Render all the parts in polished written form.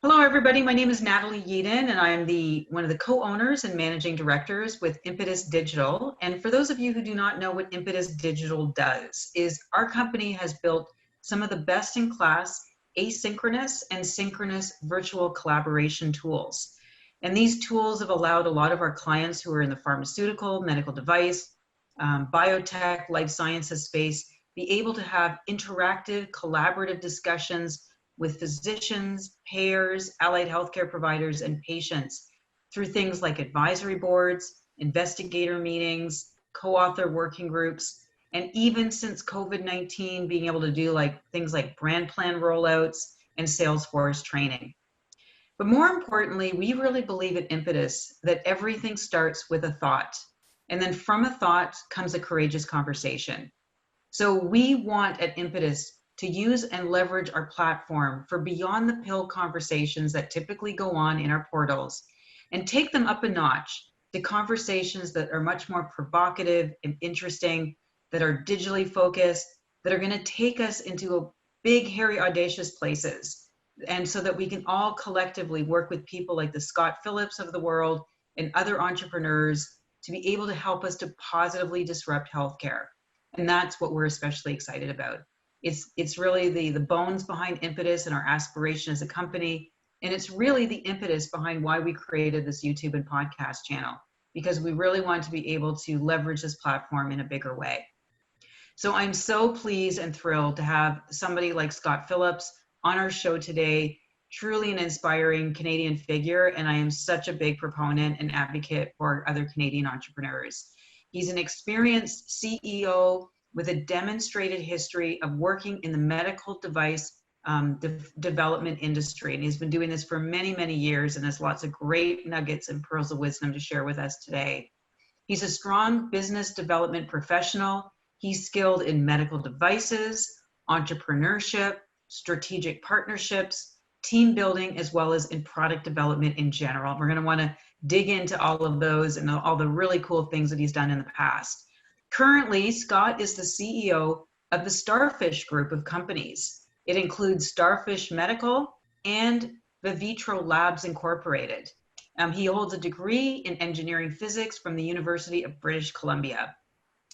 Hello, everybody. My name is Natalie Yeadon, and I'm one of the co-owners and managing directors with Impetus Digital. And for those of you who do not know what Impetus Digital does, is our company has built some of the best-in-class asynchronous and synchronous virtual collaboration tools. And these tools have allowed a lot of our clients who are in the pharmaceutical, medical device, biotech, life sciences space, be able to have interactive, collaborative discussions with physicians, payers, allied healthcare providers, and patients through things like advisory boards, investigator meetings, co-author working groups, and even since COVID-19, being able to do things like brand plan rollouts and Salesforce training. But more importantly, we really believe at Impetus that everything starts with a thought. And then from a thought comes a courageous conversation. So we want at Impetus to use and leverage our platform for beyond the pill conversations that typically go on in our portals and take them up a notch to conversations that are much more provocative and interesting, that are digitally focused, that are going to take us into a big, hairy, audacious places. And so that we can all collectively work with people like the Scott Phillips of the world and other entrepreneurs to be able to help us to positively disrupt healthcare. And that's what we're especially excited about. It's really the bones behind Impetus and our aspiration as a company. And it's really the impetus behind why we created this YouTube and podcast channel, because we really want to be able to leverage this platform in a bigger way. So I'm so pleased and thrilled to have somebody like Scott Phillips on our show today, truly an inspiring Canadian figure. And I am such a big proponent and advocate for other Canadian entrepreneurs. He's an experienced CEO with a demonstrated history of working in the medical device development industry. And he's been doing this for many, many years and has lots of great nuggets and pearls of wisdom to share with us today. He's a strong business development professional. He's skilled in medical devices, entrepreneurship, strategic partnerships, team building, as well as in product development in general. We're going to want to dig into all of those and all the really cool things that he's done in the past. Currently, Scott is the CEO of the StarFish group of companies. It includes StarFish Medical and ViVitro Labs Incorporated. He holds a degree in engineering physics from the University of British Columbia.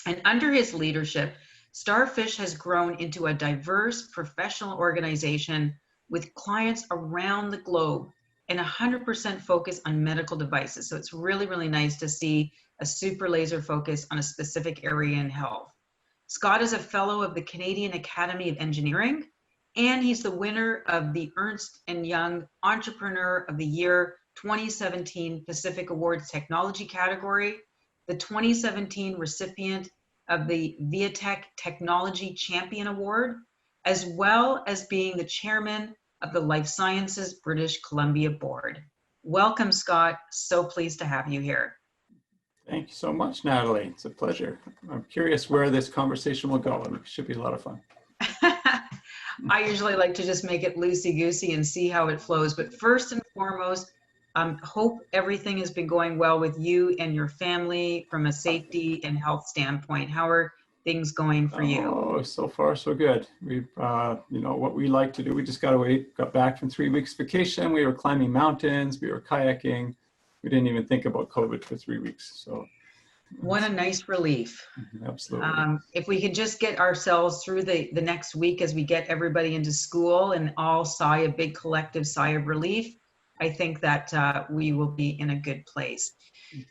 And under his leadership, StarFish has grown into a diverse professional organization with clients around the globe and 100% focus on medical devices. So it's really, really nice to see a super laser focus on a specific area in health. Scott is a fellow of the Canadian Academy of Engineering, and he's the winner of the Ernst & Young Entrepreneur of the Year 2017 Pacific Awards Technology category, the 2017 recipient of the Medtech Technology Champion Award, as well as being the chairman of the LifeSciences British Columbia Board. Welcome, Scott. So pleased to have you here. Thank you so much, Natalie. It's a pleasure. I'm curious where this conversation will go. It should be a lot of fun. I usually like to just make it loosey-goosey and see how it flows. But first and foremost, hope everything has been going well with you and your family from a safety and health standpoint. How are things going for you? Oh, so far so good. We've, what we like to do, we just got back from 3 weeks vacation. We were climbing mountains, we were kayaking. We didn't even think about COVID for 3 weeks. So what a nice relief. Absolutely. If we could just get ourselves through the next week as we get everybody into school and all sigh a big collective sigh of relief, I think that we will be in a good place.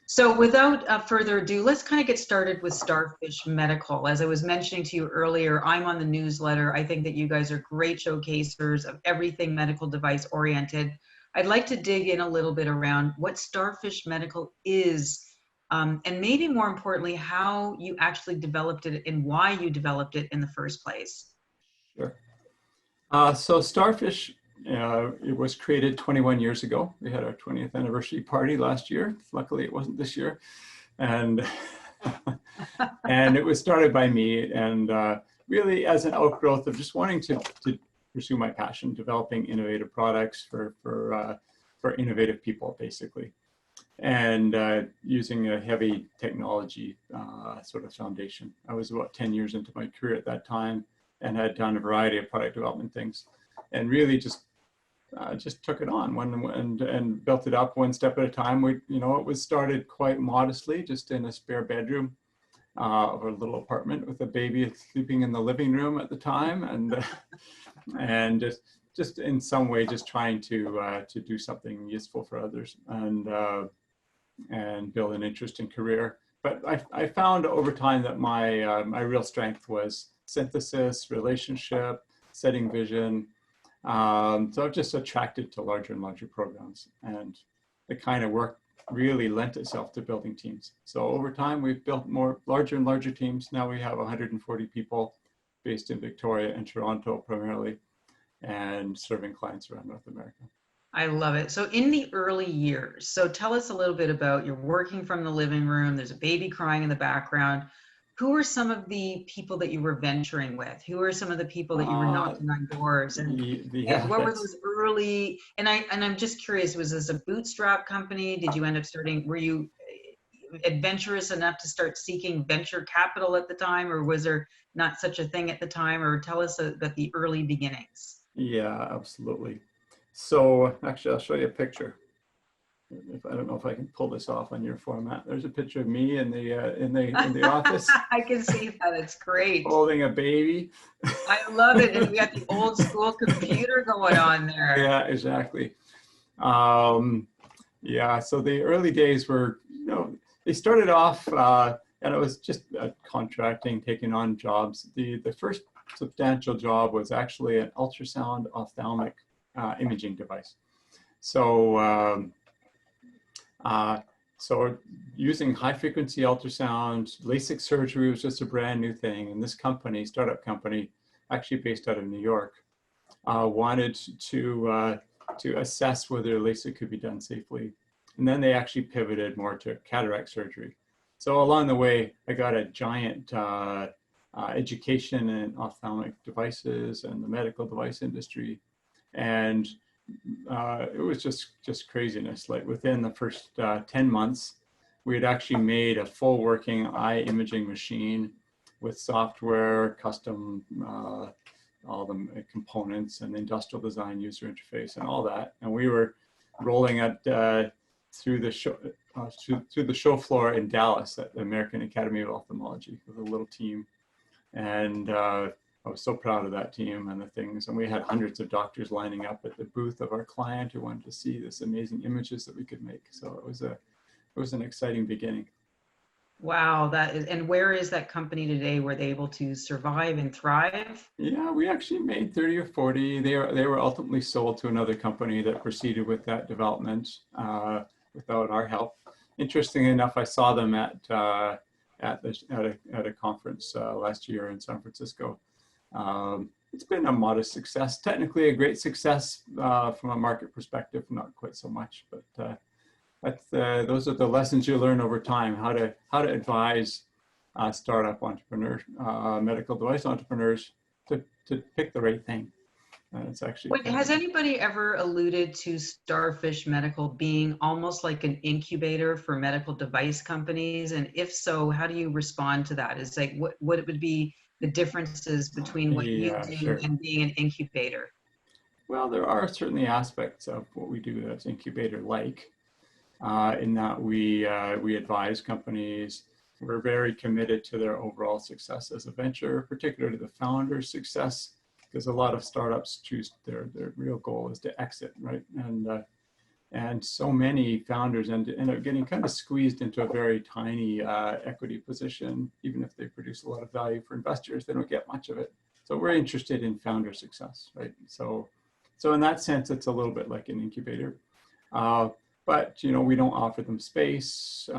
So without further ado, let's kind of get started with StarFish Medical. As I was mentioning to you earlier, I'm on the newsletter. I think that you guys are great showcasers of everything medical device oriented. I'd like to dig in a little bit around what StarFish Medical is, and maybe more importantly, how you actually developed it and why you developed it in the first place. Sure. So StarFish, it was created 21 years ago. We had our 20th anniversary party last year. Luckily, it wasn't this year. And, and it was started by me, and really as an outgrowth of just wanting to pursue my passion, developing innovative products for innovative people, basically, and using a heavy technology sort of foundation. I was about 10 years into my career at that time and had done a variety of product development things, and really just just took it on and built it up one step at a time. It was started quite modestly, just in a spare bedroom of a little apartment with a baby sleeping in the living room at the time, and just in some way just trying to do something useful for others and build an interesting career. But I found over time that my real strength was synthesis, relationship, setting vision. So I'm just attracted to larger and larger programs, and the kind of work really lent itself to building teams. So over time, we've built larger and larger teams. Now we have 140 people based in Victoria and Toronto primarily, and serving clients around North America. I love it. So in the early years, so tell us a little bit about, you're working from the living room, there's a baby crying in the background. Who are some of the people that you were venturing with? Who are some of the people that you were knocking on doors? And what were those early, and I'm just curious, was this a bootstrap company? Did you end up were you adventurous enough to start seeking venture capital at the time, or was there not such a thing at the time? Or tell us about the early beginnings. Yeah, absolutely. So actually, I'll show you a picture. I don't know if I can pull this off on your format. There's a picture of me in the office. I can see that. It's great. Holding a baby. I love it. And we got the old school computer going on there. Yeah, exactly. Yeah, so the early days were, they started off, and it was just contracting, taking on jobs. The first substantial job was actually an ultrasound ophthalmic imaging device. So, so using high frequency ultrasound, LASIK surgery was just a brand new thing. And this company, startup company, actually based out of New York, wanted to assess whether LASIK could be done safely. And then they actually pivoted more to cataract surgery. So along the way, I got a giant education in ophthalmic devices and the medical device industry. And it was just craziness. Like within the first 10 months, we had actually made a full working eye imaging machine with software, custom, all the components and industrial design user interface and all that. And we were rolling it through the show floor in Dallas at the American Academy of Ophthalmology with a little team. And I was so proud of that team and the things. And we had hundreds of doctors lining up at the booth of our client who wanted to see this amazing images that we could make. So it was an exciting beginning. Wow, and where is that company today? Were they able to survive and thrive? Yeah, we actually made 30 or 40. They were ultimately sold to another company that proceeded with that development without our help. Interestingly enough, I saw them at a conference last year in San Francisco. It's been a modest success, technically a great success from a market perspective, not quite so much, but those are the lessons you learn over time, how to advise startup entrepreneurs, medical device entrepreneurs to pick the right thing. It's actually. Wait, has anybody ever alluded to StarFish Medical being almost like an incubator for medical device companies? And if so, how do you respond to that? It's like, what would be the differences between what you do sure. and being an incubator? Well, there are certainly aspects of what we do that's incubator-like, in that we advise companies. We're very committed to their overall success as a venture, particularly the founder's success, because a lot of startups choose their real goal is to exit, right? And so many founders end up getting kind of squeezed into a very tiny equity position. Even if they produce a lot of value for investors, they don't get much of it. So we're interested in founder success, right? So in that sense, it's a little bit like an incubator. But we don't offer them space.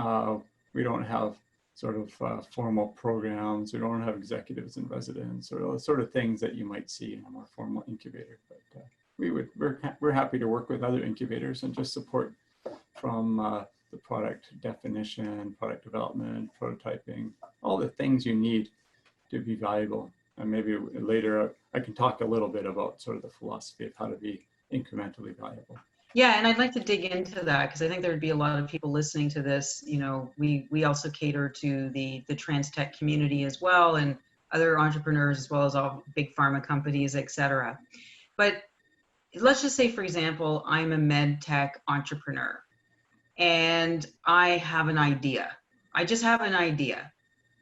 We don't have sort of formal programs. We don't have executives in residence or the sort of things that you might see in a more formal incubator. But we're happy to work with other incubators and just support from the product definition, product development, prototyping, all the things you need to be valuable. And maybe later I can talk a little bit about sort of the philosophy of how to be incrementally valuable. Yeah, and I'd like to dig into that because I think there'd be a lot of people listening to this. We also cater to the trans tech community as well, and other entrepreneurs as well as all big pharma companies, et cetera. But let's just say, for example, I'm a med tech entrepreneur and I have an idea. I just have an idea.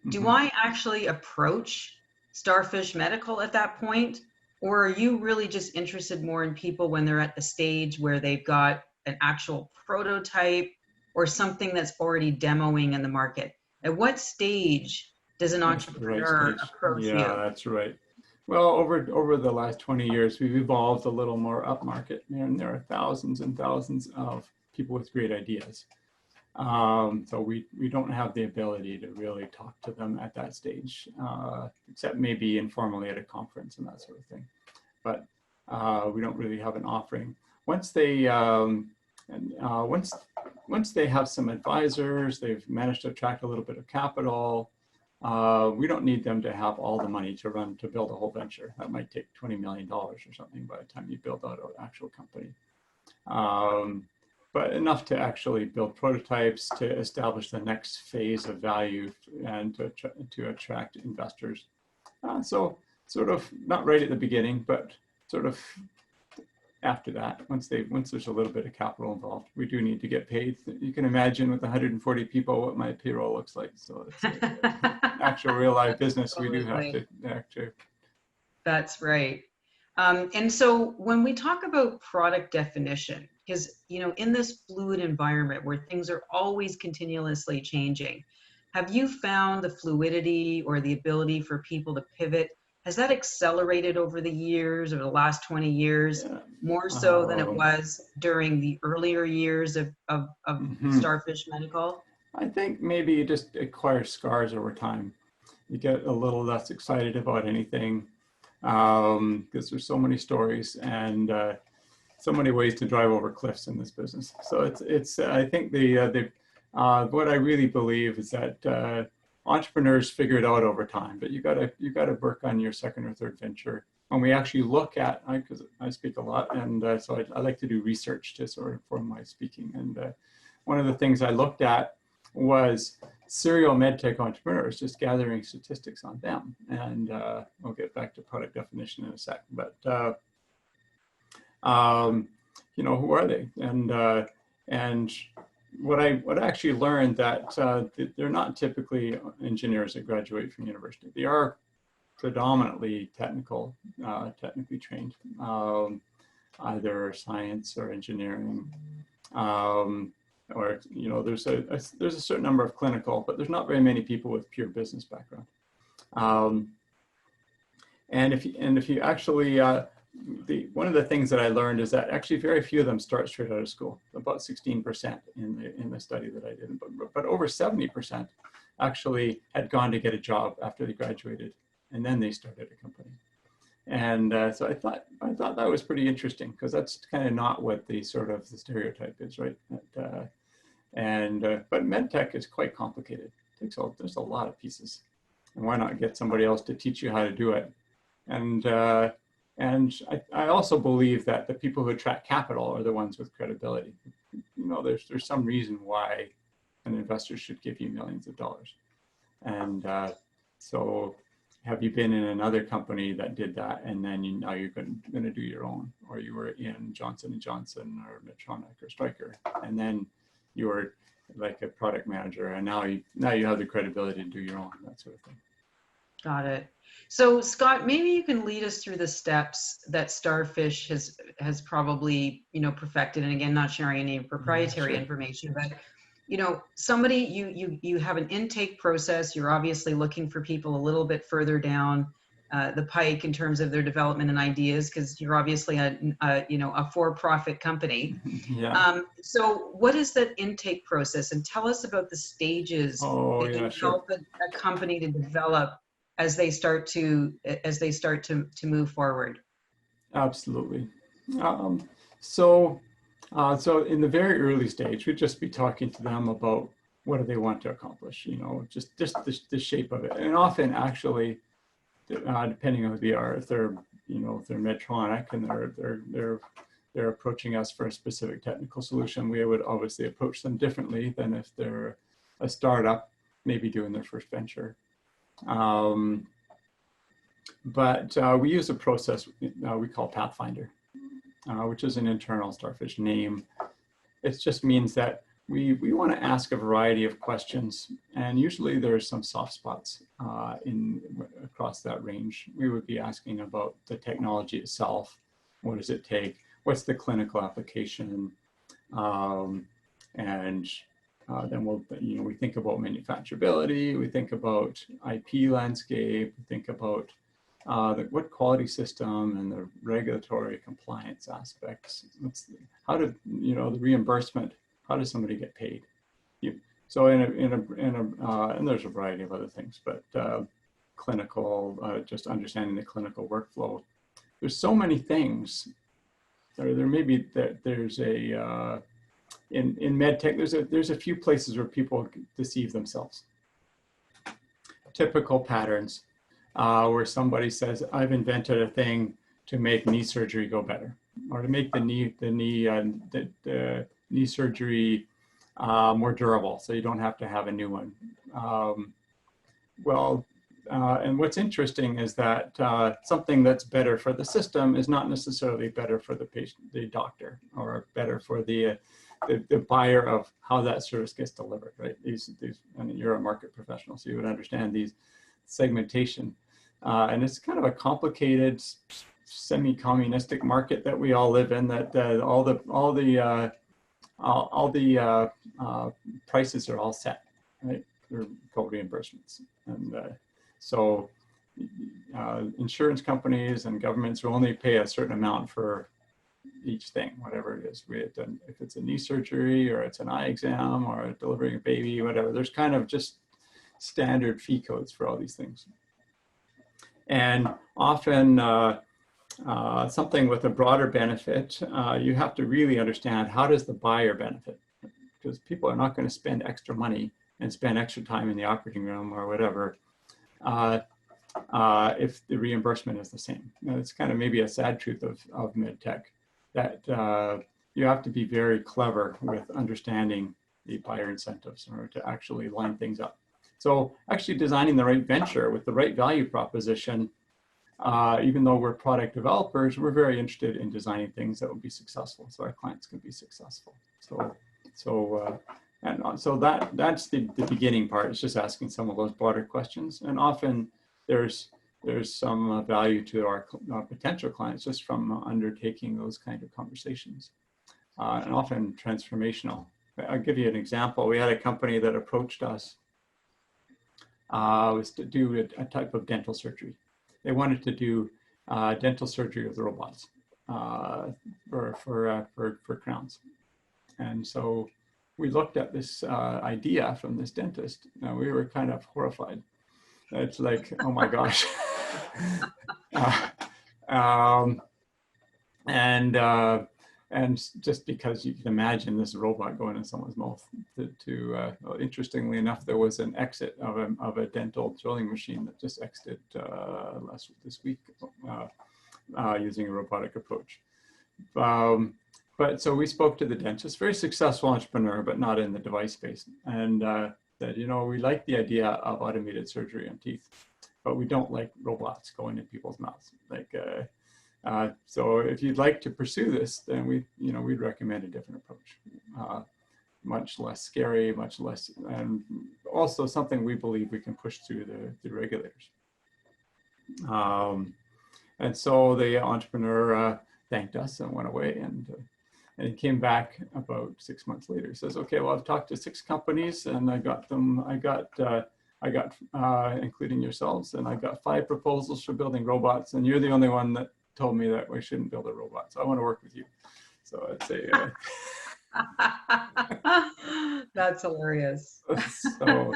Do Mm-hmm. I actually approach StarFish Medical at that point? Or are you really just interested more in people when they're at the stage where they've got an actual prototype or something that's already demoing in the market? At what stage does an That's the right entrepreneur stage. approach Yeah, you? that's right. Well, over the last 20 years, we've evolved a little more upmarket, and there are thousands and thousands of people with great ideas. So we don't have the ability to really talk to them at that stage, except maybe informally at a conference and that sort of thing. But we don't really have an offering. Once they once they have some advisors, they've managed to attract a little bit of capital. We don't need them to have all the money to build a whole venture. That might take $20 million or something by the time you build out an actual company. But enough to actually build prototypes, to establish the next phase of value, and to attract investors. So sort of not right at the beginning, but sort of after that, once there's a little bit of capital involved, we do need to get paid. You can imagine with 140 people what my payroll looks like. So it's actual real life business. Totally. We do have to actually. That's right. And so when we talk about product definition, because in this fluid environment where things are always continuously changing, have you found the fluidity or the ability for people to pivot? Has that accelerated over the years, or the last 20 years, more so than it was during the earlier years of StarFish Medical? I think maybe you just acquire scars over time. You get a little less excited about anything because there's so many stories and so many ways to drive over cliffs in this business. So it's I think what I really believe is that entrepreneurs figure it out over time, but you gotta work on your second or third venture. When we actually look at, because I speak a lot, and so I like to do research to sort of inform my speaking. And one of the things I looked at was serial medtech entrepreneurs, just gathering statistics on them. And I'll get back to product definition in a sec. But who are they? And what I actually learned that they're not typically engineers that graduate from university. They are predominantly technically trained, either science or engineering, or there's a certain number of clinical, but there's not very many people with pure business background. And if you actually one of the things that I learned is that actually very few of them start straight out of school. About 16% in the study that I did, but over 70% actually had gone to get a job after they graduated, and then they started a company. And so I thought that was pretty interesting, because that's kind of not what the stereotype is, right? But medtech is quite complicated. There's a lot of pieces, and why not get somebody else to teach you how to do it? And I also believe that the people who attract capital are the ones with credibility. There's some reason why an investor should give you millions of dollars. And so have you been in another company that did that, and then now you're going to do your own, or you were in Johnson & Johnson or Medtronic or Stryker, and then you were like a product manager, and now you have the credibility to do your own, that sort of thing. Got it. So Scott, maybe you can lead us through the steps that StarFish has probably, perfected. And again, not sharing any proprietary information, but somebody, you have an intake process. You're obviously looking for people a little bit further down the pike in terms of their development and ideas, because you're obviously a for-profit company. Yeah. So what is that intake process? And tell us about the stages that you help a company to develop as they start to move forward. Absolutely. So in the very early stage, we'd just be talking to them about what do they want to accomplish, just the shape of it. And often actually, depending on who they are, if they're Medtronic and they're approaching us for a specific technical solution, we would obviously approach them differently than if they're a startup, maybe doing their first venture. But we use a process we call Pathfinder. which is an internal StarFish name. It just means that we want to ask a variety of questions, and usually there's some soft spots across that range. We would be asking about the technology itself. What does it take? What's the clinical application? Then we think about manufacturability. We think about IP landscape. We think about what quality system and the regulatory compliance aspects. The reimbursement. How does somebody get paid? So and there's a variety of other things, but clinical, just understanding the clinical workflow. There's so many things. There may be that there's a in medtech. There's a few places where people deceive themselves. Typical patterns where somebody says, "I've invented a thing to make knee surgery go better, or to make the knee surgery more durable, so you don't have to have a new one." And what's interesting is that something that's better for the system is not necessarily better for the patient, the doctor, or better for the buyer of how that service gets delivered, right? And you're a market professional, so you would understand these segmentation. And it's kind of a complicated, semi-communistic market that we all live in. That all the prices are all set, right? They're called reimbursements, and so insurance companies and governments will only pay a certain amount for each thing, whatever it is. If it's a knee surgery, or it's an eye exam, or delivering a baby, whatever, there's kind of just standard fee codes for all these things. And often something with a broader benefit, you have to really understand, how does the buyer benefit? Because people are not going to spend extra money and spend extra time in the operating room or whatever if the reimbursement is the same. It's kind of maybe a sad truth of medtech, that you have to be very clever with understanding the buyer incentives in order to actually line things up. So actually designing the right venture with the right value proposition, even though we're product developers, we're very interested in designing things that will be successful, so our clients can be successful. So that's the beginning part. It's just asking some of those broader questions, and often there's some value to our potential clients just from undertaking those kind of conversations, and often transformational. I'll give you an example. We had a company that approached us was to do a type of dental surgery. They wanted to do dental surgery with robots for crowns. And so we looked at this idea from this dentist, and we were kind of horrified. It's like, oh my gosh. And just because you can imagine this robot going in someone's mouth. Interestingly enough, there was an exit of a dental drilling machine that just exited this week using a robotic approach. But so we spoke to the dentist, very successful entrepreneur, but not in the device space, and said, we like the idea of automated surgery on teeth, but we don't like robots going in people's mouths. So if you'd like to pursue this, then we'd recommend a different approach, much less scary, much less, and also something we believe we can push through the regulators. And so the entrepreneur thanked us and went away, and he came back about 6 months later. He says, "Okay, well, I've talked to 6 companies, and I got including yourselves, and I got 5 proposals for building robots, and you're the only one that told me that we shouldn't build a robot. So I want to work with you." So I'd say, that's hilarious. So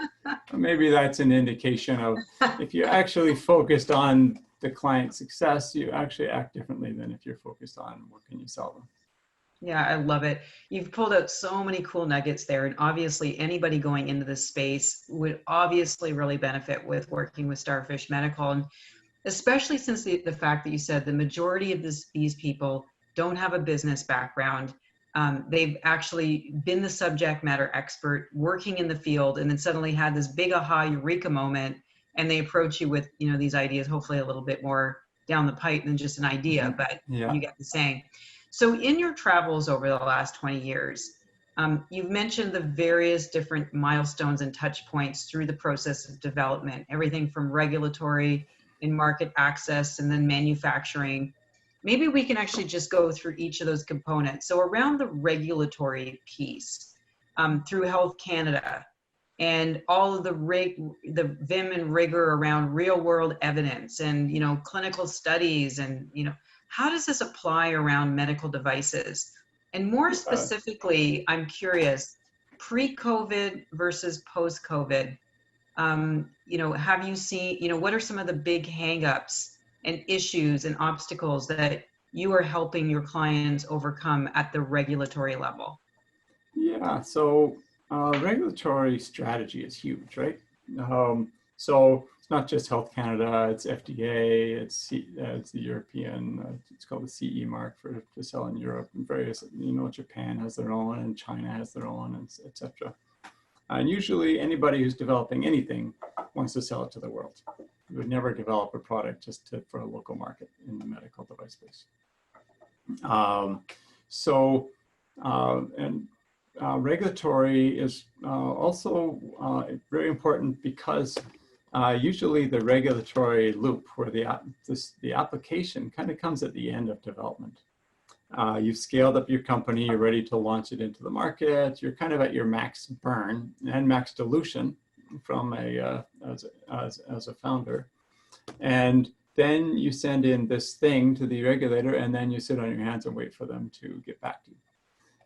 maybe that's an indication of, if you actually focused on the client success, you actually act differently than if you're focused on what can you sell them. Yeah, I love it. You've pulled out so many cool nuggets there, and obviously anybody going into this space would obviously really benefit with working with StarFish Medical, and especially since the fact that you said the majority of these people don't have a business background. They've actually been the subject matter expert working in the field, and then suddenly had this big aha eureka moment, and they approach you with these ideas, hopefully a little bit more down the pipe than just an idea, but yeah. You get the saying. So in your travels over the last 20 years, you've mentioned the various different milestones and touch points through the process of development, everything from regulatory and market access and then manufacturing. Maybe we can actually just go through each of those components. So around the regulatory piece, through Health Canada and all of the vim and rigor around real world evidence and, you know, clinical studies and, you know, how does this apply around medical devices? And more specifically, I'm curious, pre-COVID versus post-COVID, you know, have you seen, you know, what are some of the big hangups and issues and obstacles that you are helping your clients overcome at the regulatory level? Yeah, so regulatory strategy is huge, right? So it's not just Health Canada, it's FDA, it's the European, it's called the CE mark to sell in Europe, and various, you know, Japan has their own, and China has their own, and etc. And usually anybody who's developing anything wants to sell it to the world. You would never develop a product just for a local market in the medical device space. Regulatory is also very important because usually the regulatory loop where the application kind of comes at the end of development. You've scaled up your company, you're ready to launch it into the market, you're kind of at your max burn and max dilution from as a founder. And then you send in this thing to the regulator, and then you sit on your hands and wait for them to get back to you.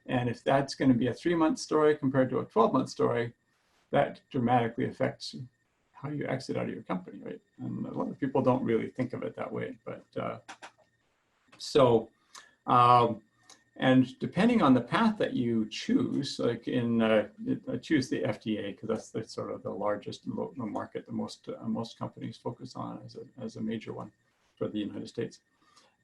And if that's going to be a 3-month story compared to a 12-month story, that dramatically affects how you exit out of your company, right? And a lot of people don't really think of it that way. But and depending on the path that you choose, like I choose the FDA because that's the sort of the largest market that most companies focus on as a major one for the United States.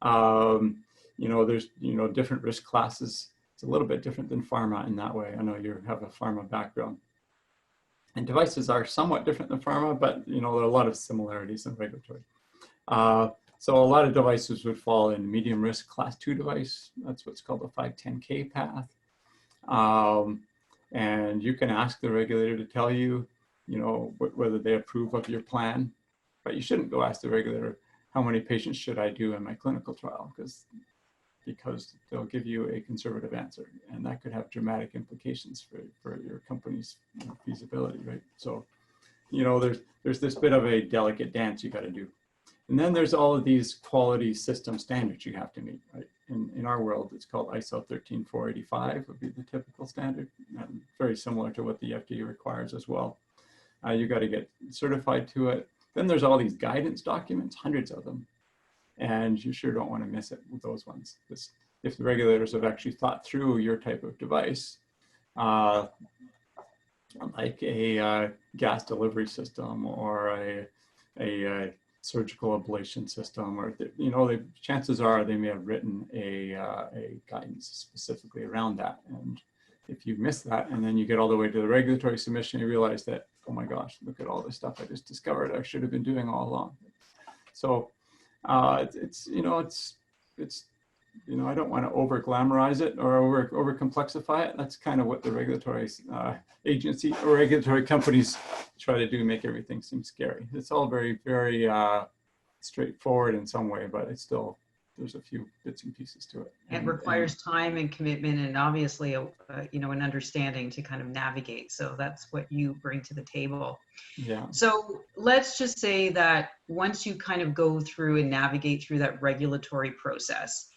You know, there's, you know, different risk classes. It's a little bit different than pharma in that way. I know you have a pharma background. And devices are somewhat different than pharma, but, you know, there are a lot of similarities in regulatory. So a lot of devices would fall in medium risk class 2 device. That's what's called the 510K path. And you can ask the regulator to tell you, you know, whether they approve of your plan, but you shouldn't go ask the regulator, how many patients should I do in my clinical trial? Because they'll give you a conservative answer, and that could have dramatic implications for your company's, you know, feasibility, right? So, you know, there's this bit of a delicate dance you got to do. And then there's all of these quality system standards you have to meet, right? In our world, it's called ISO 13485 would be the typical standard, and very similar to what the FDA requires as well. You got to get certified to it. Then there's all these guidance documents, hundreds of them. And you sure don't want to miss it with those ones. Because if the regulators have actually thought through your type of device, like a gas delivery system or a surgical ablation system, or, you know, the chances are they may have written a guidance specifically around that. And if you miss that, and then you get all the way to the regulatory submission, you realize that, oh my gosh, look at all this stuff I just discovered I should have been doing all along. So it's you know, I don't want to over glamorize it or over complexify it. That's kind of what the regulatory agency or regulatory companies try to do, make everything seem scary. It's all very, very straightforward in some way, but it's still, there's a few bits and pieces to it. It requires time and commitment, and obviously, you know, an understanding to kind of navigate. So that's what you bring to the table. Yeah. So let's just say that once you kind of go through and navigate through that regulatory process,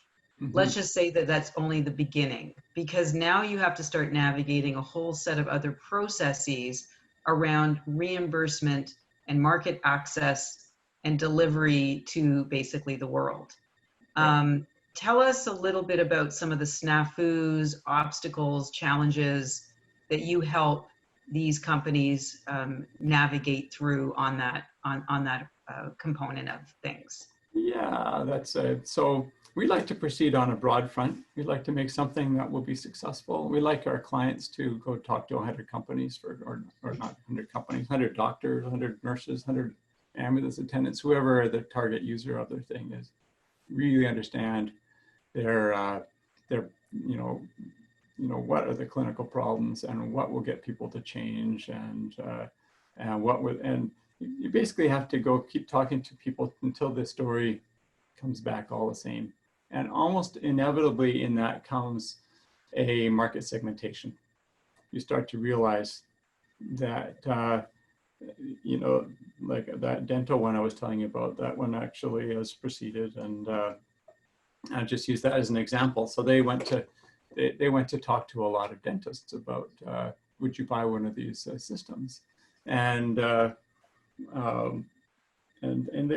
let's just say that that's only the beginning, because now you have to start navigating a whole set of other processes around reimbursement and market access and delivery to basically the world. Tell us a little bit about some of the snafus, obstacles, challenges that you help these companies navigate through on that component of things. Yeah, that's it. So we like to proceed on a broad front. We like to make something that will be successful. We like our clients to go talk to 100 companies or not 100 companies, 100 doctors, 100 nurses, 100 ambulance attendants, whoever the target user of their thing is. Really understand their their, what are the clinical problems and what will get people to change, and you basically have to keep talking to people until the story comes back all the same. And almost inevitably in that comes a market segmentation. You start to realize that, like that dental one I was telling you about, that one actually has proceeded, and I just use that as an example. So they went to talk to a lot of dentists about, would you buy one of these systems? And they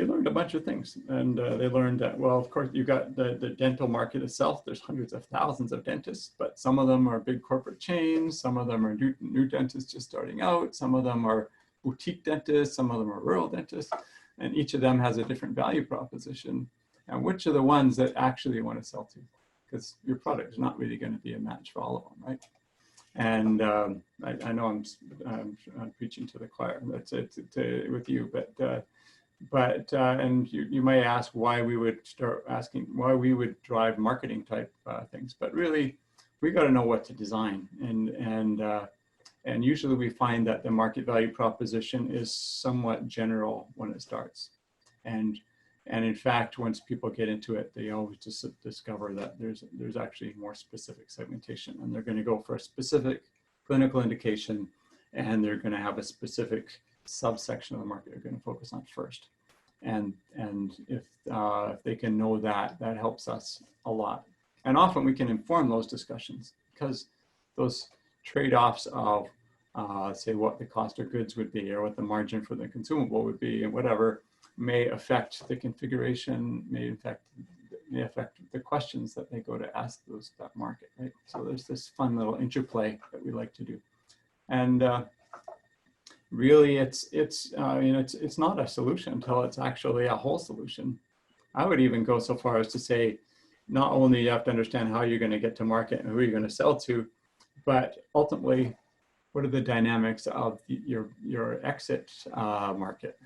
learned a bunch of things. And they learned that, well, of course, you got the dental market itself. There's hundreds of thousands of dentists, but some of them are big corporate chains. Some of them are new dentists just starting out. Some of them are boutique dentists. Some of them are rural dentists. And each of them has a different value proposition. And which are the ones that actually you want to sell to? Because your product is not really going to be a match for all of them, right? And I know I'm preaching to the choir. That's it with you, and you may ask why we would start asking why we would drive marketing type things, but really we got to know what to design, and usually we find that the market value proposition is somewhat general when it starts, and in fact, once people get into it, they always just discover that there's actually more specific segmentation, and they're going to go for a specific clinical indication, and they're going to have a specific subsection of the market they're going to focus on first. And if they can know that helps us a lot. And often we can inform those discussions, because those trade-offs of say what the cost of goods would be, or what the margin for the consumable would be, and whatever, may affect the configuration, may affect the questions that they go to ask that market, right? So there's this fun little interplay that we like to do. And really, it's not a solution until it's actually a whole solution. I would even go so far as to say, not only you have to understand how you're going to get to market and who you're going to sell to, but ultimately, what are the dynamics of your exit market?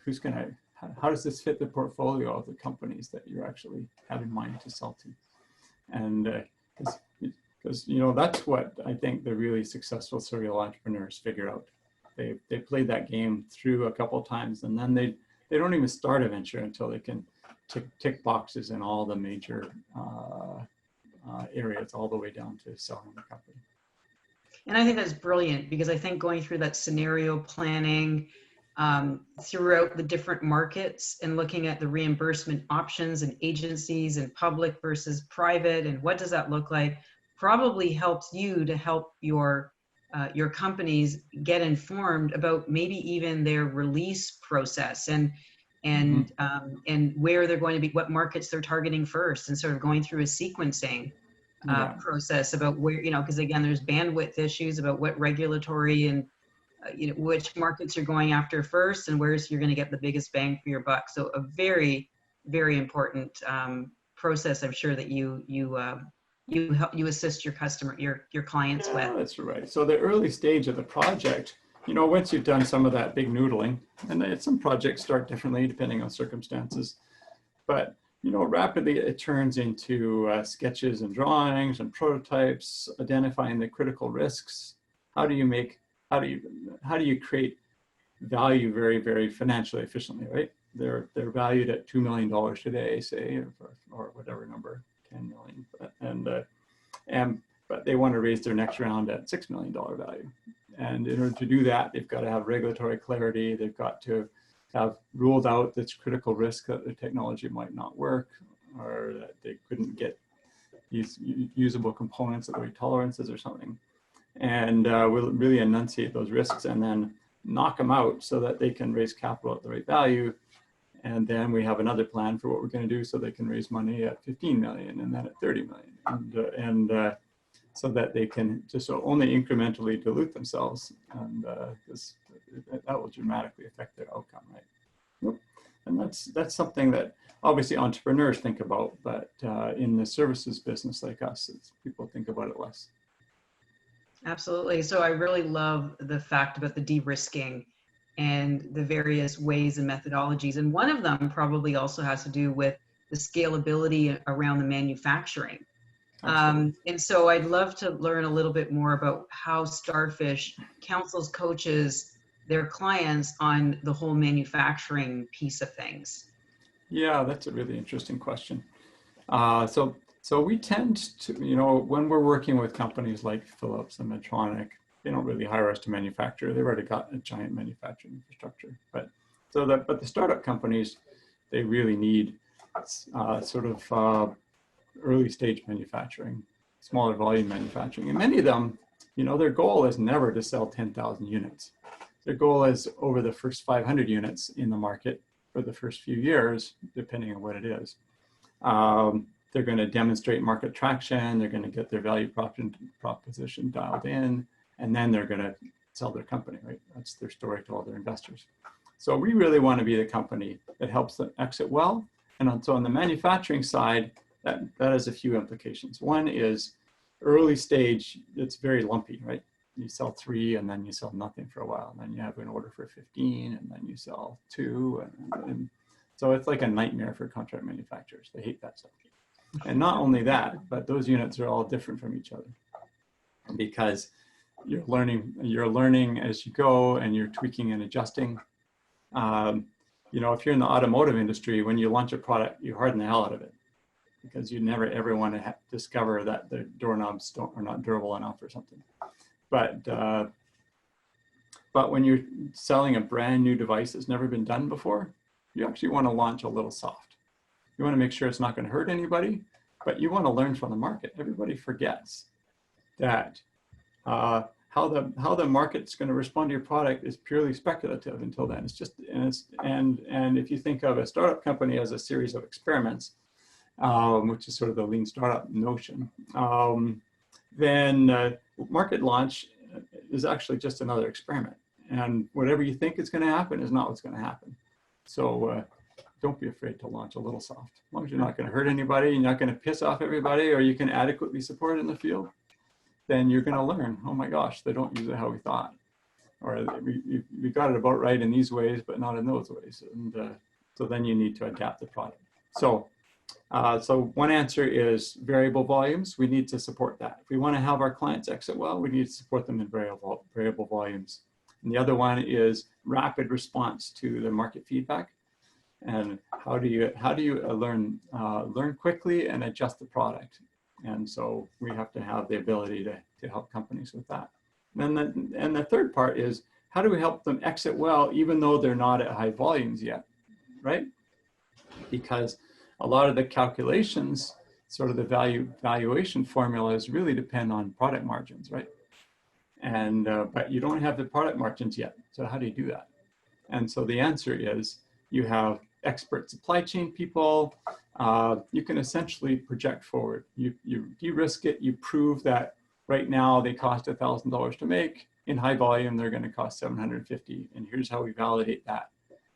How does this fit the portfolio of the companies that you actually have in mind to sell to? And because that's what I think the really successful serial entrepreneurs figure out. They play that game through a couple of times, and then they don't even start a venture until they can tick boxes in all the major areas, all the way down to selling the company. And I think that's brilliant, because I think going through that scenario planning throughout the different markets and looking at the reimbursement options and agencies and public versus private and what does that look like probably helps you to help your companies get informed about maybe even their release process and where they're going to be, what markets they're targeting first, and sort of going through a sequencing process about where, because again, there's bandwidth issues about what regulatory and which markets you're going after first and where's you're going to get the biggest bang for your buck. So a very, very important process, I'm sure, that you assist your customer, your clients with. That's right. So the early stage of the project, once you've done some of that big noodling, and some projects start differently depending on circumstances, but rapidly it turns into sketches and drawings and prototypes, identifying the critical risks. How do you create value very, very financially efficiently, right? They're valued at $2 million today, say, or whatever number, 10 million, but they want to raise their next round at $6 million value. And in order to do that, they've got to have regulatory clarity. They've got to have ruled out this critical risk that the technology might not work, or that they couldn't get these usable components at the right tolerances or something. And we'll really enunciate those risks and then knock them out so that they can raise capital at the right value. And then we have another plan for what we're going to do so they can raise money at 15 million and then at 30 million. And so that they can just only incrementally dilute themselves. And that will dramatically affect their outcome, right? And that's something that obviously entrepreneurs think about, but in the services business like us, people think about it less. Absolutely. So I really love the fact about the de-risking and the various ways and methodologies. And one of them probably also has to do with the scalability around the manufacturing. Absolutely. And so I'd love to learn a little bit more about how StarFish counsels, coaches their clients on the whole manufacturing piece of things. Yeah, that's a really interesting question. So we tend to, you know, when we're working with companies like Philips and Medtronic, they don't really hire us to manufacture. They've already got a giant manufacturing infrastructure. But the startup companies, they really need early stage manufacturing, smaller volume manufacturing. And many of them, you know, their goal is never to sell 10,000 units. Their goal is over the first 500 units in the market for the first few years, depending on what it is. They're going to demonstrate market traction. They're going to get their value proposition dialed in, and then they're going to sell their company, right? That's their story to all their investors. So we really want to be the company that helps them exit well. And so on the manufacturing side, that has a few implications. One is early stage, it's very lumpy, right? You sell 3 and then you sell nothing for a while. And then you have an order for 15 and then you sell 2. And so it's like a nightmare for contract manufacturers. They hate that stuff. And not only that, but those units are all different from each other because you're learning as you go and you're tweaking and adjusting. You know, if you're in the automotive industry, when you launch a product, you harden the hell out of it because you never ever want to discover that the doorknobs are not durable enough or something. But when you're selling a brand new device that's never been done before, you actually want to launch a little soft. You want to make sure it's not going to hurt anybody, but you want to learn from the market. Everybody forgets that how the market's going to respond to your product is purely speculative until then. It's just and if you think of a startup company as a series of experiments, which is sort of the lean startup notion, then market launch is actually just another experiment. And whatever you think is going to happen is not what's going to happen. So don't be afraid to launch a little soft. As long as you're not going to hurt anybody, you're not going to piss off everybody, or you can adequately support it in the field, then you're going to learn, oh my gosh, they don't use it how we thought. Or we got it about right in these ways, but not in those ways. And so then you need to adapt the product. So one answer is variable volumes. We need to support that. If we want to have our clients exit well, we need to support them in variable volumes. And the other one is rapid response to the market feedback. And how do you learn quickly and adjust the product? And so we have to have the ability to help companies with that. And the third part is, how do we help them exit well, even though they're not at high volumes yet, right? Because a lot of the calculations, sort of the valuation formulas really depend on product margins, right? And but you don't have the product margins yet. So how do you do that? And so the answer is, you have expert supply chain people. You can essentially project forward. You de-risk it. You prove that right now they cost $1,000 to make. In high volume, they're going to cost $750. And here's how we validate that.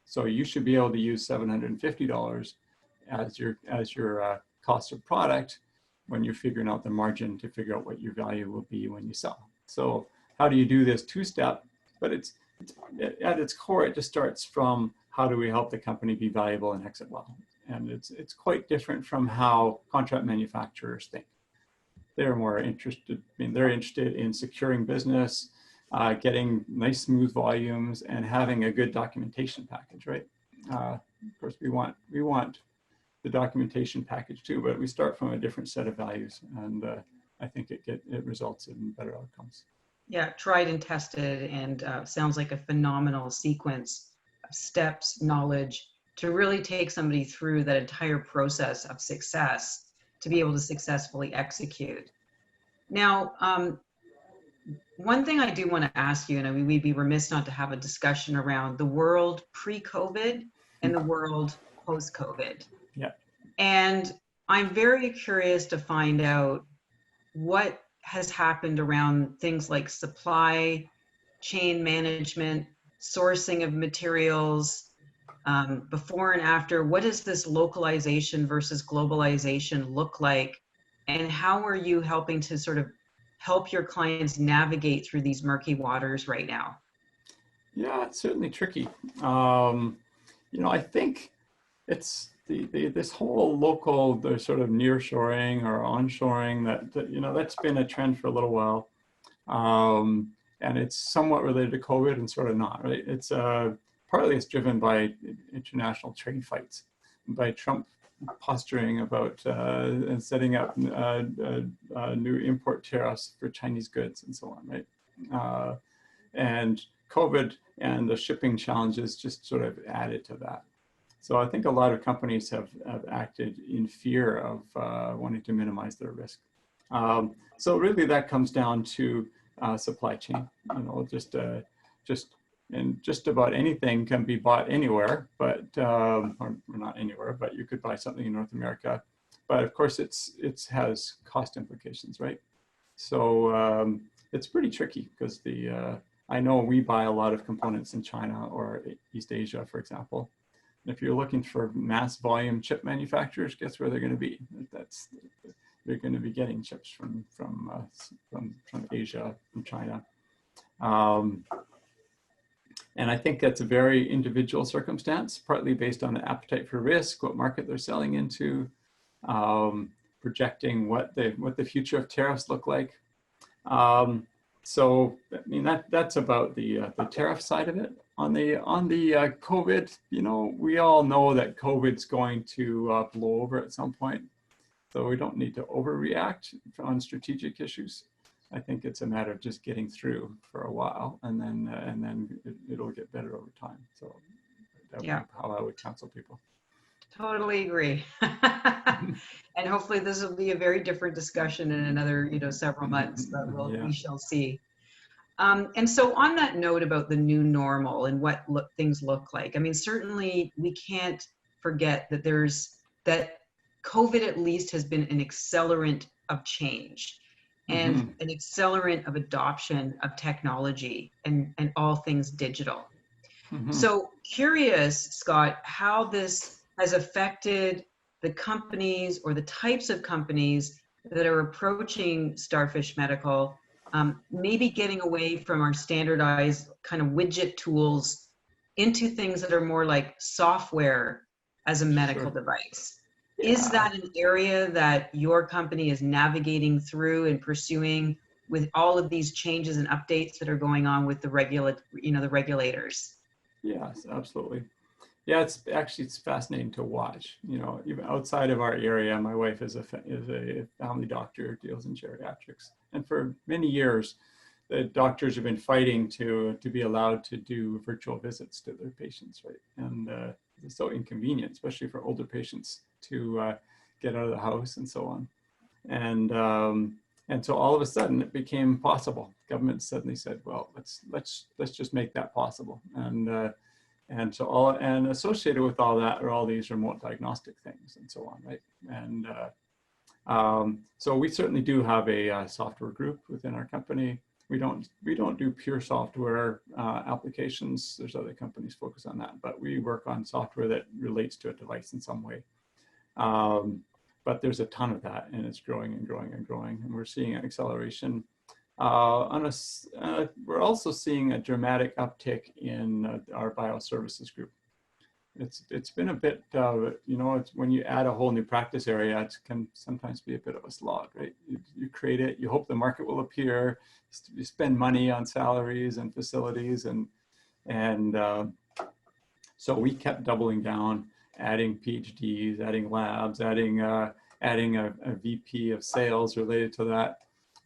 So you should be able to use $750 as your cost of product when you're figuring out the margin to figure out what your value will be when you sell. So how do you do this two-step? But it's at its core, it just starts from, how do we help the company be valuable and exit well? And it's quite different from how contract manufacturers think. They're more interested, they're interested in securing business, getting nice smooth volumes, and having a good documentation package, right? Of course, we want the documentation package too, but we start from a different set of values, and I think it results in better outcomes. Yeah, tried and tested, and sounds like a phenomenal sequence of steps, knowledge, to really take somebody through that entire process of success to be able to successfully execute. Now, one thing I do want to ask you, and I mean, we'd be remiss not to have a discussion around the world pre-COVID and the world post-COVID. Yeah. And I'm very curious to find out what has happened around things like supply chain management, sourcing of materials, before and after. What does this localization versus globalization look like? And how are you helping to sort of help your clients navigate through these murky waters right now? Yeah, it's certainly tricky. You know, I think it's this whole local, the sort of nearshoring or onshoring, that's been a trend for a little while. And it's somewhat related to COVID and sort of not, right? It's partly it's driven by international trade fights, by Trump posturing about and setting up new import tariffs for Chinese goods and so on, right? And COVID and the shipping challenges just sort of added to that. So I think a lot of companies have acted in fear of wanting to minimize their risk. So really that comes down to supply chain. Just about anything can be bought anywhere, but or not anywhere, but you could buy something in North America. But of course, it has cost implications, right? So it's pretty tricky because I know we buy a lot of components in China or East Asia, for example. And if you're looking for mass volume chip manufacturers, guess where they're going to be? They're going to be getting chips from Asia, from China. And I think that's a very individual circumstance, partly based on the appetite for risk, what market they're selling into, projecting what the future of tariffs look like. So I mean that's about the tariff side of it. On the COVID, we all know that COVID's going to blow over at some point, so we don't need to overreact on strategic issues. I think it's a matter of just getting through for a while, and then it'll get better over time. So that's how I would counsel people. Totally agree. And hopefully this will be a very different discussion in another, several months, but we shall see. And so on that note about the new normal and what things look like, I mean, certainly we can't forget that that COVID at least has been an accelerant of change and an accelerant of adoption of technology and all things digital. So curious, Scott, how this has affected the companies or the types of companies that are approaching StarFish Medical, maybe getting away from our standardized kind of widget tools into things that are more like software as a medical device. Yeah. Is that an area that your company is navigating through and pursuing with all of these changes and updates that are going on with the regulators? Yes, absolutely. Yeah, it's fascinating to watch. Even outside of our area, my wife is a family doctor, deals in geriatrics, and for many years, the doctors have been fighting to be allowed to do virtual visits to their patients, right? And it's so inconvenient, especially for older patients, to get out of the house and so on. And so all of a sudden, it became possible. Government suddenly said, "Well, let's just make that possible." And so associated with all that are all these remote diagnostic things and so on, right? And so we certainly do have a software group within our company. We don't do pure software applications. There's other companies focus on that, but we work on software that relates to a device in some way. But there's a ton of that, and it's growing and growing and growing, and we're seeing an acceleration. We're also seeing a dramatic uptick in our bioservices group. It's been a bit, it's when you add a whole new practice area, it can sometimes be a bit of a slog, right? You create it, you hope the market will appear, you spend money on salaries and facilities, and so we kept doubling down, adding PhDs, adding labs, adding a VP of sales related to that.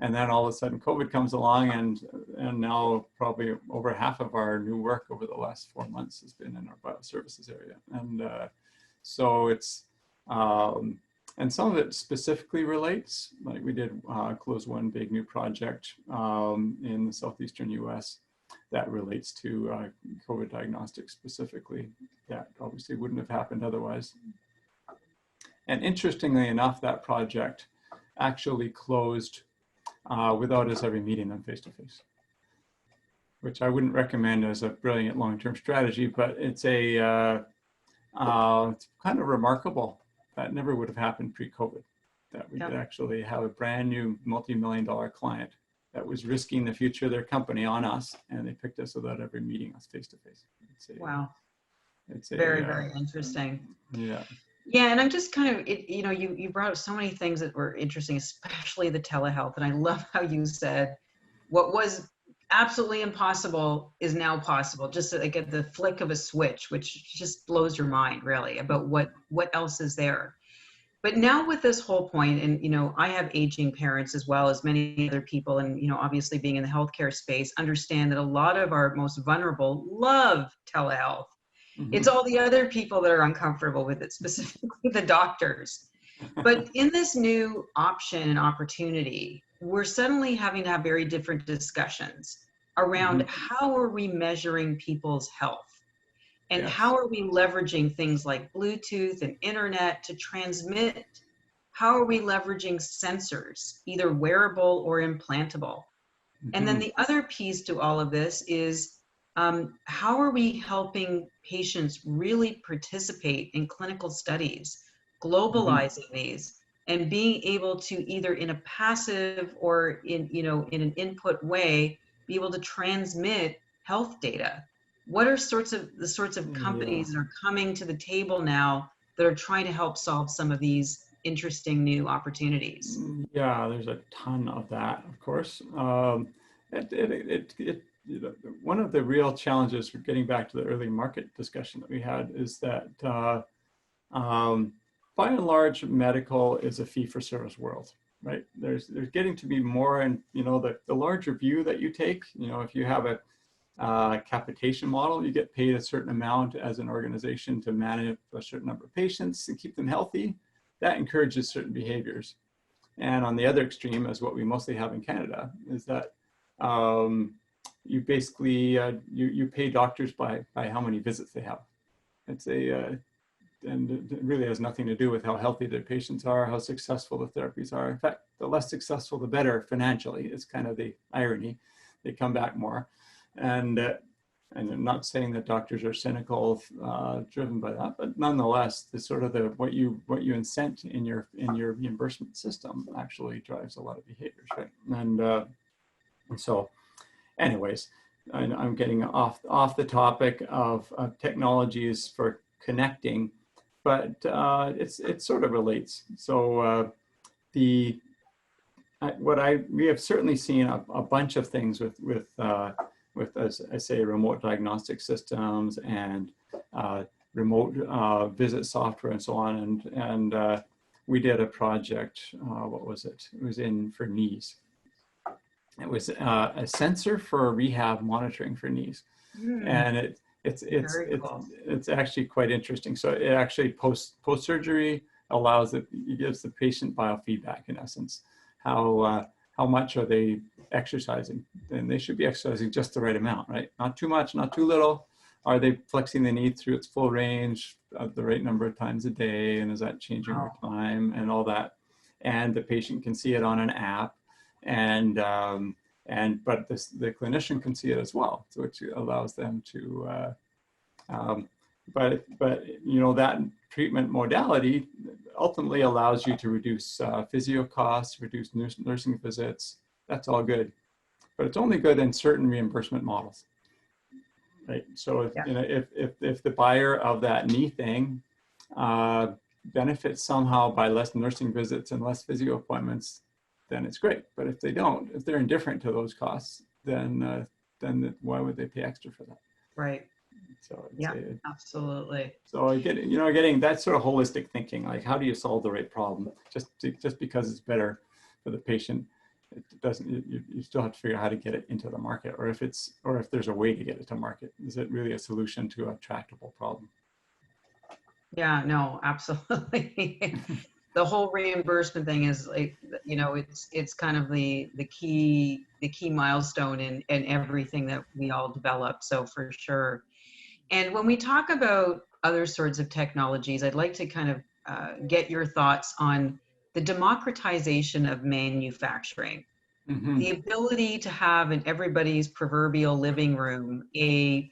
And then all of a sudden COVID comes along, and now probably over half of our new work over the last 4 months has been in our bioservices area. And so it's, and some of it specifically relates, like we did close one big new project in the southeastern US that relates to COVID diagnostics specifically. That obviously wouldn't have happened otherwise. And interestingly enough, that project actually closed without us ever meeting them face-to-face, which I wouldn't recommend as a brilliant long-term strategy, but it's it's kind of remarkable. That never would have happened pre-COVID, that we could actually have a brand new multi-million-dollar client that was risking the future of their company on us, and they picked us without ever meeting us face-to-face. Wow. It's very, very interesting. Yeah. Yeah, and I'm just kind of, you brought up so many things that were interesting, especially the telehealth. And I love how you said what was absolutely impossible is now possible, just like at the flick of a switch, which just blows your mind really about what else is there. But now with this whole point, and I have aging parents as well as many other people, and obviously being in the healthcare space, understand that a lot of our most vulnerable love telehealth. It's Mm-hmm. all the other people that are uncomfortable with it, specifically the doctors. But in this new option and opportunity, we're suddenly having to have very different discussions Mm-hmm. around how are we measuring people's health, and Yes. how are we leveraging things like Bluetooth and internet to transmit? How are we leveraging sensors, either wearable or implantable? And then Mm-hmm. the other piece to all of this is, how are we helping patients really participate in clinical studies, Mm-hmm. globalizing these, and being able to either in a passive or in an input way, be able to transmit health data? What are the sorts of Yeah. companies that are coming to the table now that are trying to help solve some of these interesting new opportunities? Yeah, there's a ton of that, of course. One of the real challenges for getting back to the early market discussion that we had is that um, by and large, medical is a fee-for-service world, right? There's getting to be more, and the larger view that you take. If you have a capitation model, you get paid a certain amount as an organization to manage a certain number of patients and keep them healthy. That encourages certain behaviors. And on the other extreme, as what we mostly have in Canada, is that you basically you pay doctors by how many visits they have. It's and it really has nothing to do with how healthy their patients are, how successful the therapies are. In fact, the less successful, the better financially. It's kind of the irony. They come back more, and I'm not saying that doctors are cynical, driven by that, but nonetheless, the sort of what you incent in your reimbursement system actually drives a lot of behaviors, right? And so, anyways, I'm getting off the topic of technologies for connecting, but it sort of relates. So we have certainly seen a bunch of things with, as I say, remote diagnostic systems and remote visit software and so on. And we did a project. What was it? It was for knees. It was a sensor for rehab monitoring for knees, Hmm, and very cool. it's actually quite interesting. So it actually post surgery it gives the patient biofeedback in essence. How much are they exercising? And they should be exercising just the right amount, right? Not too much, not too little. Are they flexing the knee through its full range the right number of times a day? And is that changing over Wow. time and all that? And the patient can see it on an app, and but the clinician can see it as well, which allows them to. Um, but that treatment modality ultimately allows you to reduce physio costs, reduce nursing visits. That's all good, but it's only good in certain reimbursement models, right? So Yeah. if the buyer of that knee thing benefits somehow by less nursing visits and less physio appointments, then it's great. But if they don't, if they're indifferent to those costs, then why would they pay extra for that? Right. So Yeah, absolutely. getting that sort of holistic thinking, like how do you solve the right problem? Just because it's better for the patient, it doesn't. You still have to figure out how to get it into the market, or if there's a way to get it to market. Is it really a solution to a tractable problem? Yeah, no, absolutely. The whole reimbursement thing is like, it's kind of the key milestone in everything that we all develop. So for sure. And when we talk about other sorts of technologies, I'd like to kind of get your thoughts on the democratization of manufacturing. Mm-hmm. The ability to have in everybody's proverbial living room a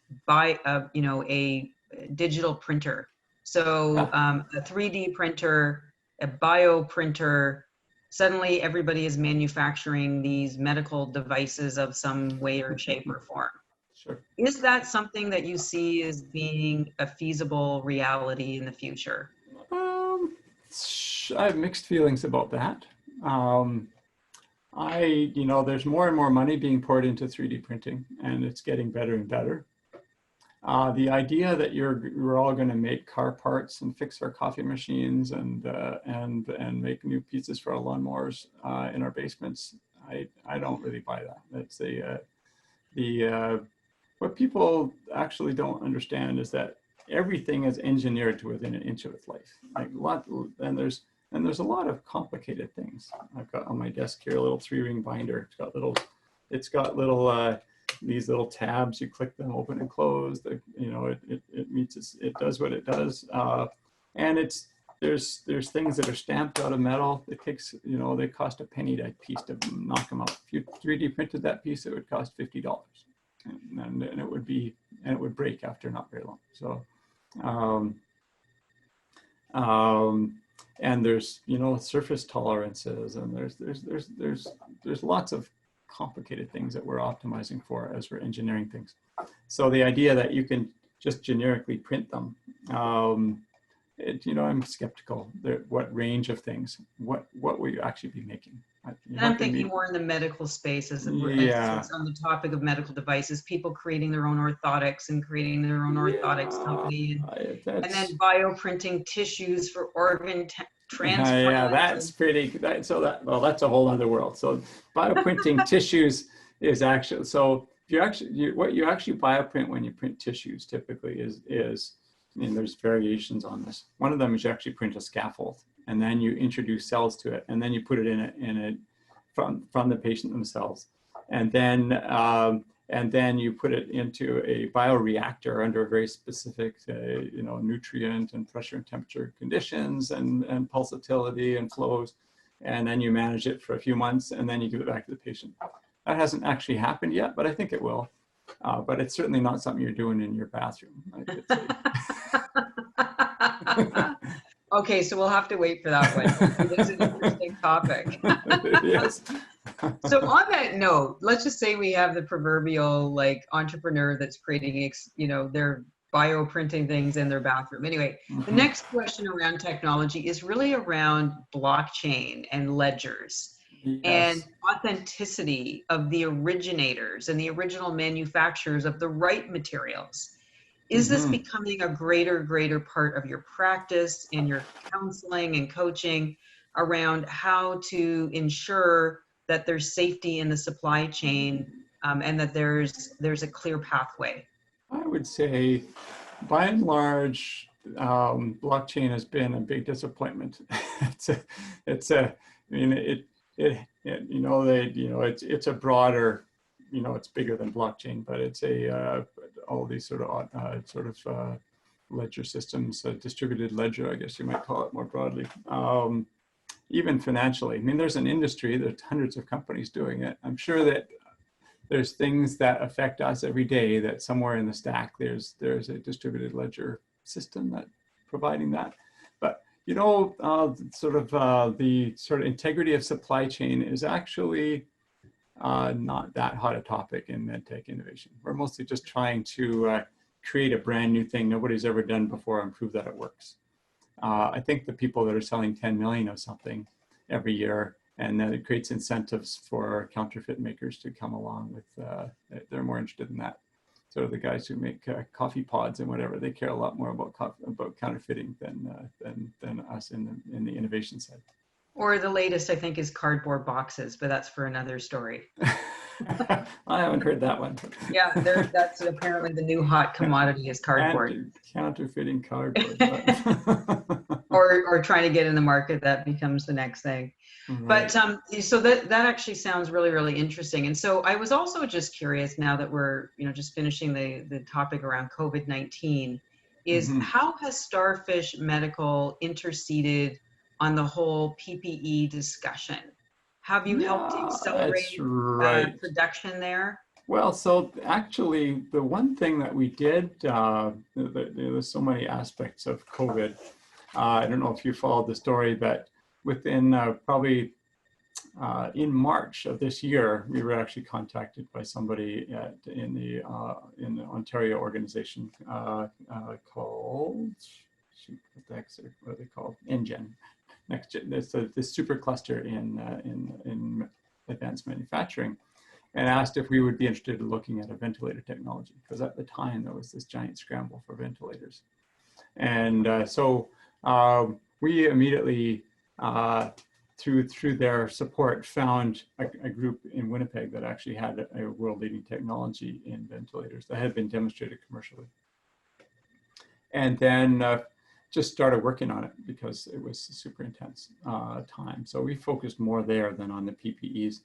digital printer. So Yeah. a 3D printer, a bio printer. Suddenly, everybody is manufacturing these medical devices of some way or shape or form. Sure. Is that something that you see as being a feasible reality in the future? I have mixed feelings about that. There's more and more money being poured into 3D printing, and it's getting better and better. The idea that we're all going to make car parts and fix our coffee machines and make new pizzas for our lawnmowers in our basements, I don't really buy that. That's what people actually don't understand is that everything is engineered to within an inch of its life. And there's a lot of complicated things. I've got on my desk here a little 3-ring binder. It's got little these little tabs. You click them open and close. It does what it does. And there's things that are stamped out of metal. It takes, they cost a penny a piece to knock them out. If you 3D printed that piece, it would cost $50, and it would break after not very long. So. And there's surface tolerances, and there's lots of complicated things that we're optimizing for as we're engineering things. So the idea that you can just generically print them, I'm skeptical. What range of things? What will you actually be making? And I'm thinking more in the medical space as on the topic of medical devices, people creating their own orthotics and creating their own orthotics company, and then bioprinting tissues for organ transplant. Yeah, that's pretty. That's a whole other world. So bioprinting tissues is actually, so what you actually bioprint when you print tissues typically is there's variations on this. One of them is you actually print a scaffold, and then you introduce cells to it, and then you put it from the patient themselves, and then you put it into a bioreactor under very specific nutrient and pressure and temperature conditions and pulsatility and flows, and then you manage it for a few months, and then you give it back to the patient. That hasn't actually happened yet, but I think it will. But it's certainly not something you're doing in your bathroom. Okay, so we'll have to wait for that one. It's an interesting topic. Yes. So on that note, let's just say we have the proverbial entrepreneur that's creating, their bioprinting things in their bathroom. Anyway, the next question around technology is really around blockchain and ledgers. Yes. And authenticity of the originators and the original manufacturers of the right materials. Is this becoming a greater part of your practice and your counseling and coaching around how to ensure that there's safety in the supply chain and that there's a clear pathway? I would say, by and large, blockchain has been a big disappointment. It's a broader, it's bigger than blockchain, but it's all these sort of ledger systems, distributed ledger, I guess you might call it more broadly. Even financially, there's an industry, there's hundreds of companies doing it. I'm sure that there's things that affect us every day that somewhere in the stack, there's a distributed ledger system that providing that. But the sort of integrity of supply chain is actually not that hot a topic in medtech innovation. We're mostly just trying to create a brand new thing nobody's ever done before and prove that it works. I think the people that are selling 10 million of something every year, and then it creates incentives for counterfeit makers to come along with, they're more interested in that. So the guys who make coffee pods and whatever, they care a lot more about counterfeiting than us in the innovation side. Or the latest, I think, is cardboard boxes, but that's for another story. I haven't heard that one. Yeah, that's apparently the new hot commodity is cardboard. Counterfeiting cardboard. or trying to get in the market, that becomes the next thing. Right. But so that actually sounds really, really interesting. And so I was also just curious, now that we're just finishing the topic around COVID-19, is how has StarFish Medical interceded on the whole PPE discussion? Have you helped accelerate production there? Well, so actually, the one thing that we did, there's so many aspects of COVID. I don't know if you followed the story, but within probably in March of this year, we were actually contacted by somebody in the Ontario organization called, what are they called? NGen. there's this supercluster in advanced manufacturing, and asked if we would be interested in looking at a ventilator technology, because at the time there was this giant scramble for ventilators. And we immediately, through their support, found a group in Winnipeg that actually had a world-leading technology in ventilators that had been demonstrated commercially. And then just started working on it because it was a super intense time. So we focused more there than on the PPEs.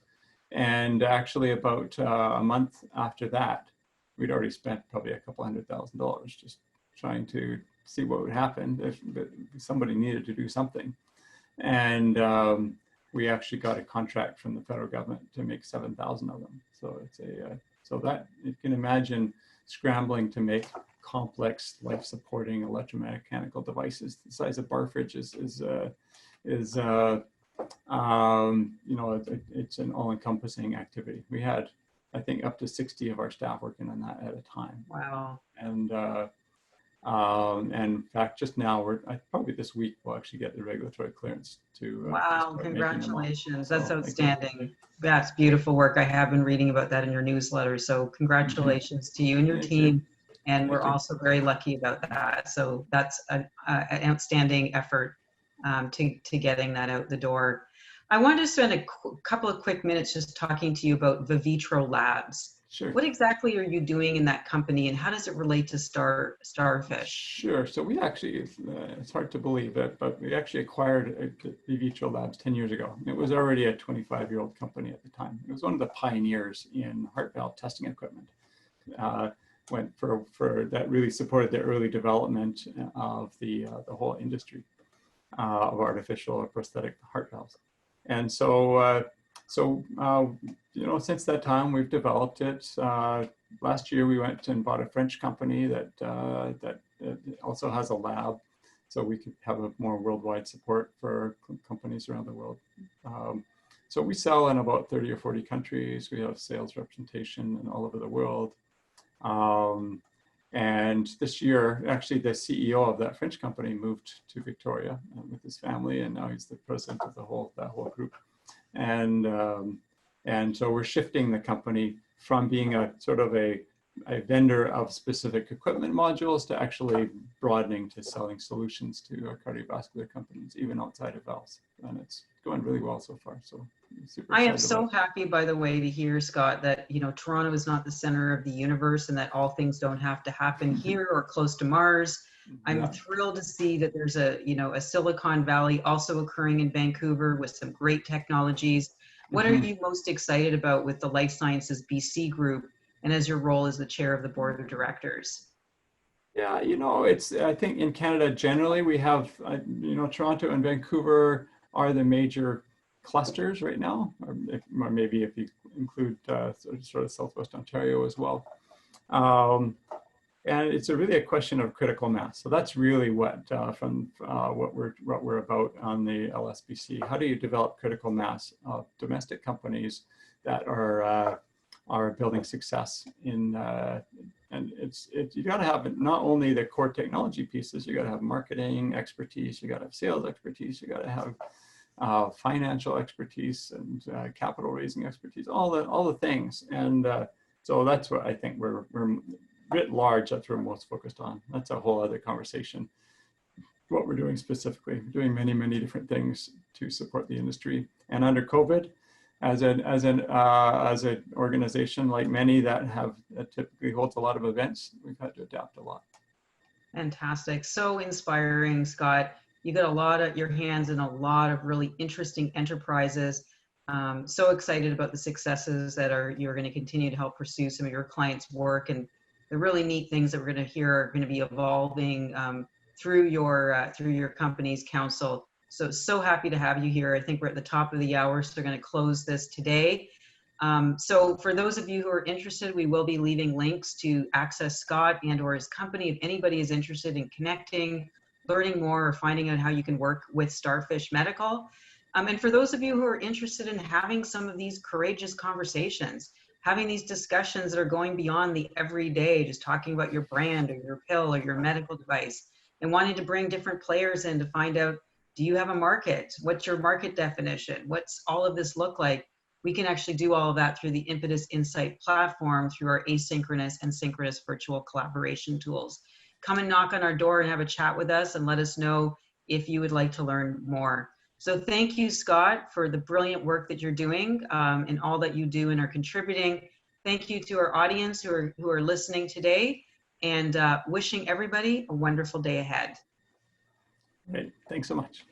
And actually about a month after that, we'd already spent probably a couple $100,000 just trying to see what would happen if somebody needed to do something. And we actually got a contract from the federal government to make 7,000 of them. So it's so that you can imagine scrambling to make complex life-supporting electromechanical devices the size of bar fridges is it's an all-encompassing activity. We had, I think, up to 60 of our staff working on that at a time. Wow. And in fact, just now, probably this week, we'll actually get the regulatory clearance to wow, congratulations. That's so, outstanding. That's beautiful work. I have been reading about that in your newsletter. So congratulations to you and your team. And we're also very lucky about that. So that's an outstanding effort to getting that out the door. I wanted to spend a couple of quick minutes just talking to you about ViVitro Labs. Sure. What exactly are you doing in that company, and how does it relate to StarFish? Sure. So we actually, it's hard to believe it, but we actually acquired ViVitro Labs 10 years ago. It was already a 25-year-old company at the time. It was one of the pioneers in heart valve testing equipment. Went for that really supported the early development of the whole industry of artificial or prosthetic heart valves. And so since that time, we've developed it. Last year, we went and bought a French company that also has a lab, so we could have a more worldwide support for companies around the world. So we sell in about 30 or 40 countries. We have sales representation in all over the world. And this year, actually, the CEO of that French company moved to Victoria with his family, and now he's the president of that whole group. And so we're shifting the company from being a sort of a vendor of specific equipment modules to actually broadening to selling solutions to cardiovascular companies, even outside of valves. And it's going really well so far. So I'm super excited. I am so happy, by the way, to hear, Scott, that Toronto is not the center of the universe and that all things don't have to happen here or close to Mars. I'm thrilled to see that there's a Silicon Valley also occurring in Vancouver with some great technologies. What are you most excited about with the LifeSciences BC group and as your role as the chair of the board of directors? Yeah, I think in Canada generally we have, Toronto and Vancouver are the major clusters right now, or maybe if you include sort of Southwest Ontario as well. And it's really a question of critical mass. So that's really what we're about on the LSBC. How do you develop critical mass of domestic companies that are building success in? And you got to have not only the core technology pieces. You got to have marketing expertise. You got to have sales expertise. You got to have financial expertise and capital raising expertise. All the things. And so that's what I think we're writ large, that's what we're most focused on. That's a whole other conversation. What we're doing specifically, we're doing many, many different things to support the industry. And under COVID, as an organization like many that typically holds a lot of events, we've had to adapt a lot. Fantastic, so inspiring, Scott. You got your hands in a lot of really interesting enterprises. So excited about the successes that you're going to continue to help pursue some of your clients' work, and the really neat things that we're going to hear are going to be evolving through your company's council. So happy to have you here. I think we're at the top of the hour, so we're going to close this today. So for those of you who are interested, we will be leaving links to access Scott and/or his company if anybody is interested in connecting, learning more, or finding out how you can work with StarFish Medical. And for those of you who are interested in having some of these courageous conversations, having these discussions that are going beyond the everyday, just talking about your brand or your pill or your medical device, and wanting to bring different players in to find out Do you have a market? What's your market definition? What's all of this look like? We can actually do all of that through the Impetus Insight platform through our asynchronous and synchronous virtual collaboration tools. Come and knock on our door and have a chat with us and let us know if you would like to learn more. So thank you, Scott, for the brilliant work that you're doing and all that you do and are contributing. Thank you to our audience who are listening today, and wishing everybody a wonderful day ahead. Great. Thanks so much.